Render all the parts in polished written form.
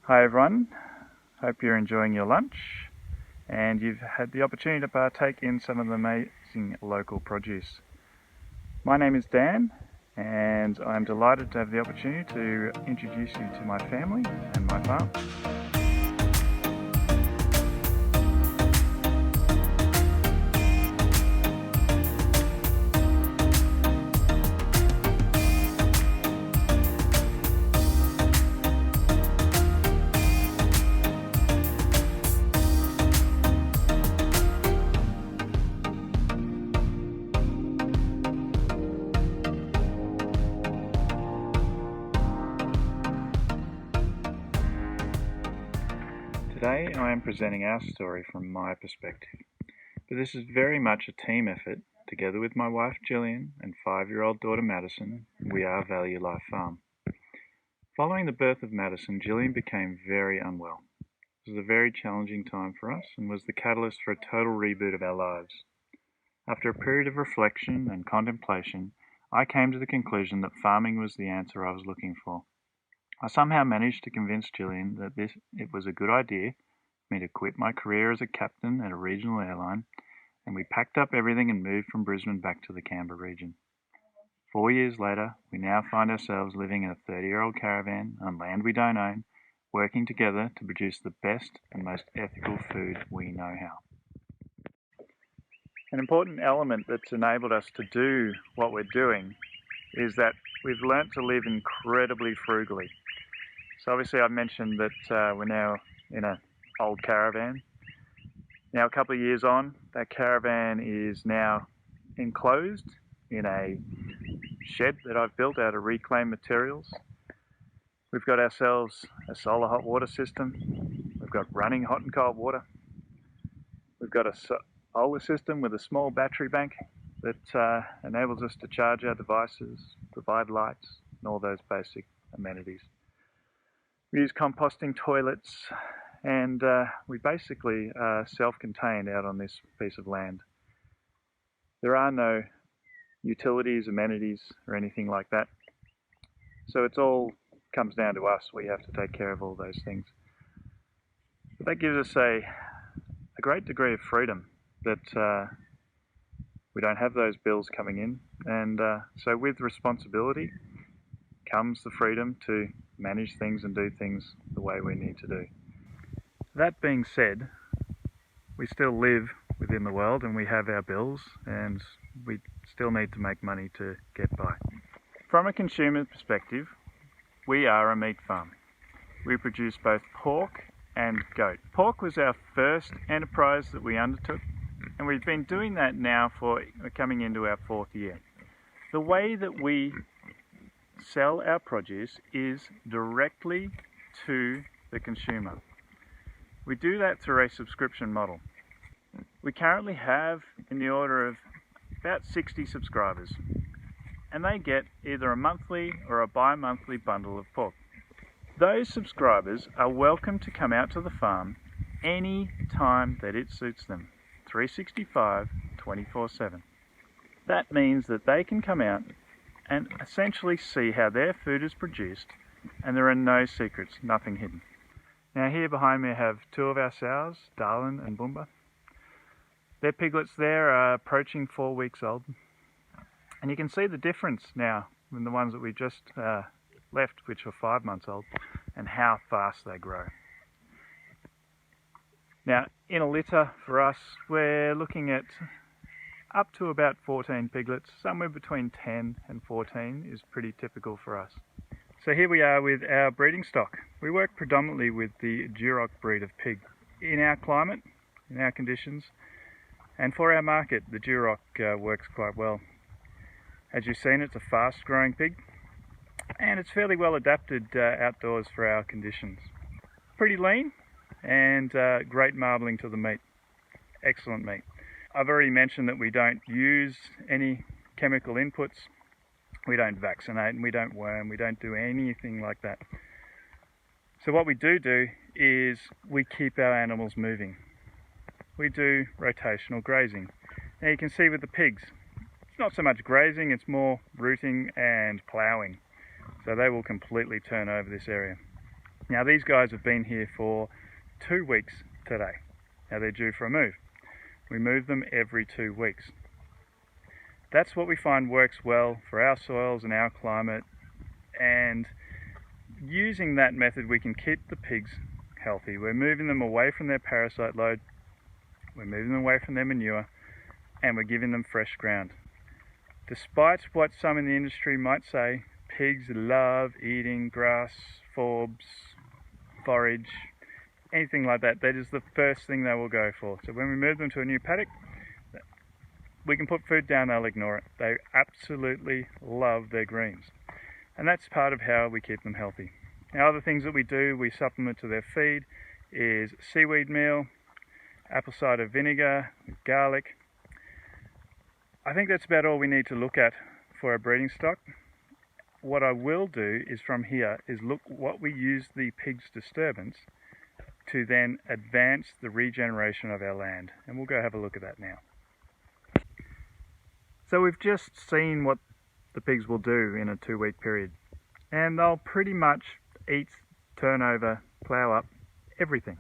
Hi everyone, hope you're enjoying your lunch and you've had the opportunity to partake in some of the amazing local produce. My name is Dan and I'm delighted to have the opportunity to introduce you to my family and my farm. Today I am presenting our story from my perspective, but this is very much a team effort. Together with my wife Gillian and 5-year-old daughter Madison, we are Value Life Farm. Following the birth of Madison, Gillian became very unwell. It was a very challenging time for us and was the catalyst for a total reboot of our lives. After a period of reflection and contemplation, I came to the conclusion that farming was the answer I was looking for. I somehow managed to convince Gillian that it was a good idea for me to quit my career as a captain at a regional airline, and we packed up everything and moved from Brisbane back to the Canberra region. 4 years later, we now find ourselves living in a 30-year-old caravan on land we don't own, working together to produce the best and most ethical food we know how. An important element that's enabled us to do what we're doing is that we've learnt to live incredibly frugally. So obviously I mentioned that we're now in an old caravan. Now a couple of years on, that caravan is now enclosed in a shed that I've built out of reclaimed materials. We've got ourselves a solar hot water system. We've got running hot and cold water. We've got a solar system with a small battery bank that enables us to charge our devices, provide lights, and all those basic amenities. We use composting toilets, and we basically are self-contained out on this piece of land. There are no utilities, amenities, or anything like that. So it all comes down to us. We have to take care of all those things. But that gives us a great degree of freedom that we don't have those bills coming in. And so with responsibility comes the freedom to manage things and do things the way we need to do. That being said, we still live within the world and we have our bills and we still need to make money to get by. From a consumer perspective, we are a meat farm. We produce both pork and goat. Pork was our first enterprise that we undertook, and we've been doing that now for coming into our 4th year. The way that we sell our produce is directly to the consumer. We do that through a subscription model. We currently have in the order of about 60 subscribers, and they get either a monthly or a bi-monthly bundle of pork. Those subscribers are welcome to come out to the farm any time that it suits them, 365, 24/7. That means that they can come out and essentially see how their food is produced, and there are no secrets, nothing hidden. Now here behind me I have 2 of our sows, Darlin and Boomba. Their piglets there are approaching 4 weeks old, and you can see the difference now in the ones that we just left, which were 5 months old, and how fast they grow. Now in a litter for us, we're looking at up to about 14 piglets. Somewhere between 10 and 14 is pretty typical for us. So here we are with our breeding stock. We work predominantly with the Duroc breed of pig. In our climate, in our conditions, and for our market, the Duroc works quite well. As you've seen, it's a fast growing pig, and it's fairly well adapted outdoors for our conditions. Pretty lean and great marbling to the meat. Excellent meat. I've already mentioned that we don't use any chemical inputs. We don't vaccinate and we don't worm, we don't do anything like that. So what we do is we keep our animals moving. We do rotational grazing. Now you can see with the pigs, it's not so much grazing, it's more rooting and ploughing. So they will completely turn over this area. Now these guys have been here for 2 weeks today. Now they're due for a move. We move them every 2 weeks. That's what we find works well for our soils and our climate, and using that method we can keep the pigs healthy. We're moving them away from their parasite load, we're moving them away from their manure, and we're giving them fresh ground. Despite what some in the industry might say, pigs love eating grass, forbs, forage, anything like that. That is the first thing they will go for. So when we move them to a new paddock, we can put food down, they'll ignore it. They absolutely love their greens. And that's part of how we keep them healthy. Now, other things that we do, we supplement to their feed, is seaweed meal, apple cider vinegar, garlic. I think that's about all we need to look at for our breeding stock. What I will do is from here is look what we use the pigs' disturbance to then advance the regeneration of our land. And we'll go have a look at that now. So we've just seen what the pigs will do in a 2-week period. And they'll pretty much eat, turn over, plough up, everything.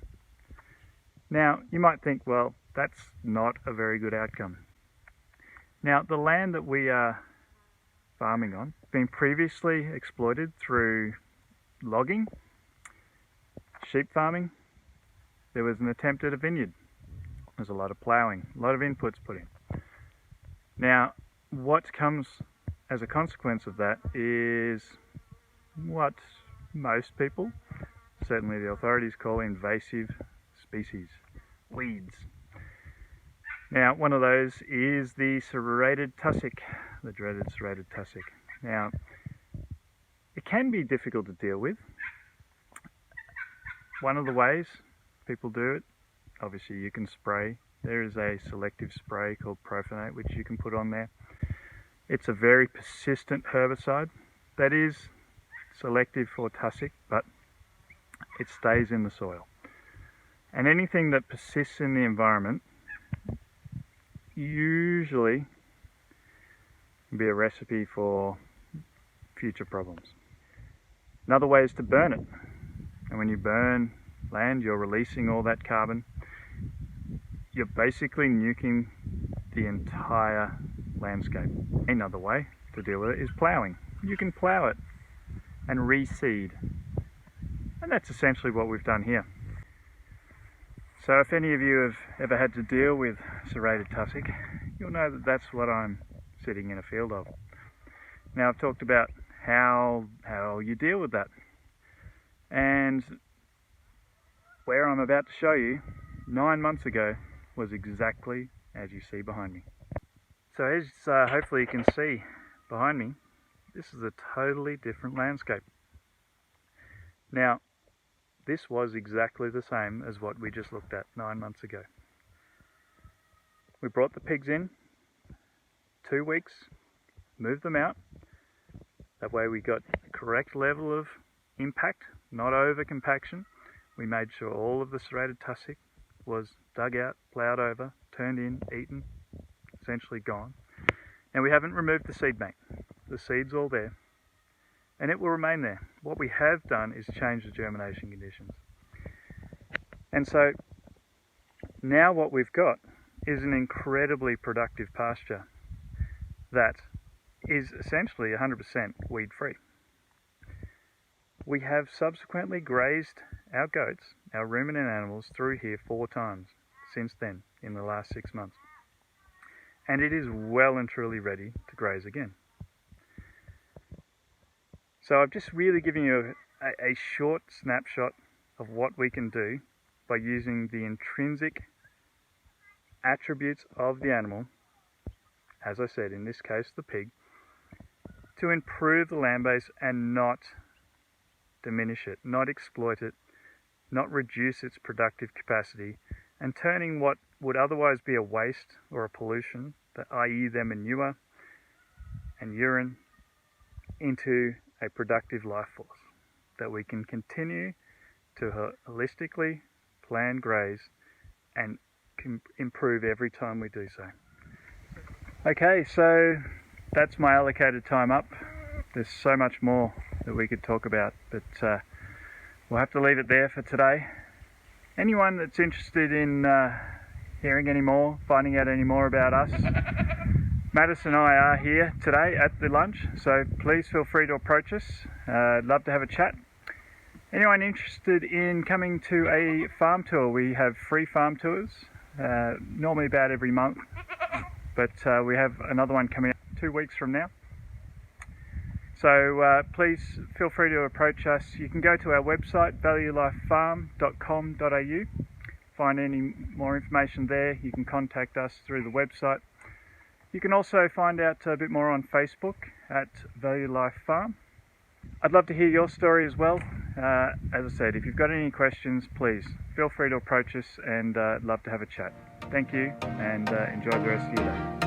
Now, you might think, well, that's not a very good outcome. Now, the land that we are farming on has been previously exploited through logging, sheep farming. There was an attempt at a vineyard. There's a lot of ploughing, a lot of inputs put in. Now, what comes as a consequence of that is what most people, certainly the authorities, call invasive species, weeds. Now, one of those is the serrated tussock, the dreaded serrated tussock. Now, it can be difficult to deal with. One of the ways people do it, obviously you can spray. There is a selective spray called propanate which you can put on there. It's a very persistent herbicide that is selective for tussock, but it stays in the soil. And anything that persists in the environment usually can be a recipe for future problems. Another way is to burn it. And when you burn land, you're releasing all that carbon. You're basically nuking the entire landscape. Another way to deal with it is ploughing. You can plough it and reseed. And that's essentially what we've done here. So if any of you have ever had to deal with serrated tussock, you'll know that that's what I'm sitting in a field of. Now, I've talked about how you deal with that. And where I'm about to show you, 9 months ago, was exactly as you see behind me. So as hopefully you can see behind me, this is a totally different landscape. Now, this was exactly the same as what we just looked at 9 months ago. We brought the pigs in, 2 weeks, moved them out. That way we got the correct level of impact, not over compaction. We made sure all of the serrated tussock was dug out, ploughed over, turned in, eaten, essentially gone. Now we haven't removed the seed bank. The seed's all there, and it will remain there. What we have done is change the germination conditions. And so now what we've got is an incredibly productive pasture that is essentially 100% weed free. We have subsequently grazed our goats, our ruminant animals, through here 4 times since then in the last 6 months. And it is well and truly ready to graze again. So I've just really given you a short snapshot of what we can do by using the intrinsic attributes of the animal, as I said, in this case the pig, to improve the land base and not diminish it, not exploit it, not reduce its productive capacity, and turning what would otherwise be a waste or a pollution, i.e. their manure and urine, into a productive life force that we can continue to holistically plan, graze, and improve every time we do so. Okay, so that's my allocated time up. There's so much more that we could talk about, but we'll have to leave it there for today. Anyone that's interested in hearing any more, finding out any more about us, Mattis and I are here today at the lunch, so please feel free to approach us. I'd love to have a chat. Anyone interested in coming to a farm tour, we have free farm tours, normally about every month, but we have another one coming up 2 weeks from now. So please feel free to approach us. You can go to our website, valuelifefarm.com.au, find any more information there. You can contact us through the website. You can also find out a bit more on Facebook at Value Life Farm. I'd love to hear your story as well. As I said, if you've got any questions, please feel free to approach us, and I'd love to have a chat. Thank you, and enjoy the rest of your day.